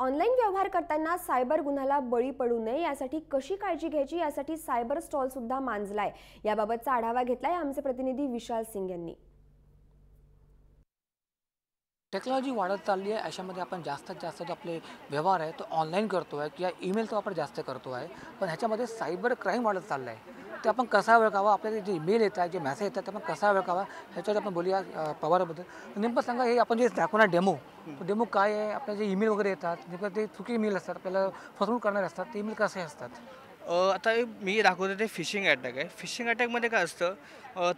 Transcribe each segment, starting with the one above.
Online व्यवहार करताना cyber गुन्ह्याला बळी पडू नये यासाठी कशी काळजी घ्यायची यासाठी सायबर स्टॉल सुद्धा मांजलाय। याबाबतचा आढावा घेतलाय आमचे प्रतिनिधी विशाल सिंग यांनी। टेक्नॉलॉजी वाढत चालली आहे, अशामध्ये आपण जास्तीत जास्त जो आपले व्यवहार आहे तो ऑनलाईन करतो आहे किंवा ईमेलचा वापर जास्त करतो आहे। पण ह्याच्यामध्ये सायबर क्राईम वाढत चाललं आहे, ते आपण कसा ओळखावा, आपल्याला जे ईमेल येतात, जे मेसेज येतात, ते आपण कसा ओळखावा ह्याच्यावर आपण बोलूया पवाराबद्दल। नेमकं सांगा, हे आपण जे दाखवणार डेमो, तो डेमो काय आहे? आपल्या जे ईमेल वगैरे येतात, नेमकं ते चुकी ईमेल असतात, आपल्याला फसवणूक करणारे असतात, ते ईमेल कसे असतात? आता मी दाखवतो ते फिशिंग अटॅक आहे। फिशिंग अटॅकमध्ये काय असतं,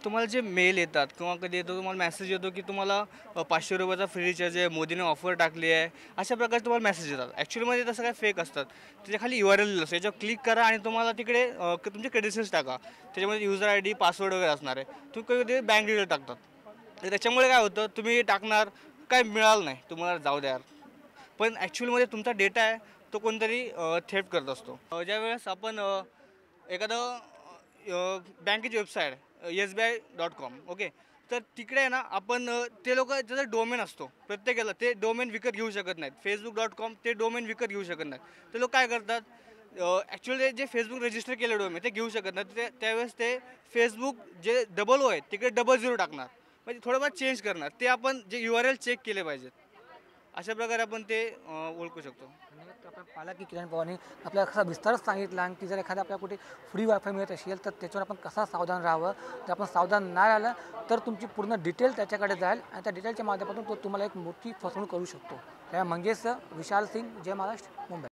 तुम्हाला जे मेल येतात किंवा कधी येतो तुम्हाला मेसेज येतो की तुम्हाला ₹500 फ्री रिचार्ज आहे, मोदीने ऑफर टाकली आहे, अशा प्रकारे तुम्हाला मेसेज येतात। ॲक्च्युअलीमध्ये तसं काय फेक असतात। त्याच्या खाली URL असतं, याच्यावर क्लिक करा आणि तुम्हाला तिकडे तुमचे क्रेडेन्शियल्स टाका। त्याच्यामध्ये युजर ID, पासवर्ड वगैरे असणार आहे। तुम्ही कधी बँक डिटेल टाकतात, तर त्याच्यामुळे काय होतं, तुम्ही टाकणार काय मिळालं नाही तुम्हाला, जाऊ द्या यार। पण ॲक्च्युअलमध्ये तुमचा डेटा आहे तो कोणतरी थेफ्ट करत असतो। ज्यावेळेस आपण एखादं बँकेची वेबसाईट SBI.com, ओके, तर तिकडे आहे ना, आपण ते लोक त्याचा डोमेन असतो प्रत्येकाला, ते डोमेन विकत घेऊ शकत नाहीत। Facebook.com ते डोमेन विकत घेऊ शकत नाहीत। ते लोक काय करतात, ॲक्च्युअली जे फेसबुक रजिस्टर केले डोमेन ते घेऊ शकत नाहीत। त्यावेळेस ते फेसबुक जे $0 आहे तिकडे $0 टाकणार, म्हणजे थोडंफार चेंज करणार। ते आपण जे URL चेक केले पाहिजेत, अशा प्रकारे आपण ते ओळखू शकतो। आपण पाहिला की किरण पवारने आपल्याला कसा विस्तारच सांगितला, आणि की जर एखाद्या आपल्याला कुठे फ्री वायफाय मिळत असेल तर त्याच्यावर आपण कसा सावधान राहावं। जर आपण सावधान नाही राहिलं तर तुमची पूर्ण डिटेल त्याच्याकडे जाईल, आणि त्या डिटेलच्या माध्यमातून तो तुम्हाला एक मोठी फसवणूक करू शकतो। त्या म्हणजेच विशाल सिंग, जय महाराष्ट्र, मुंबई।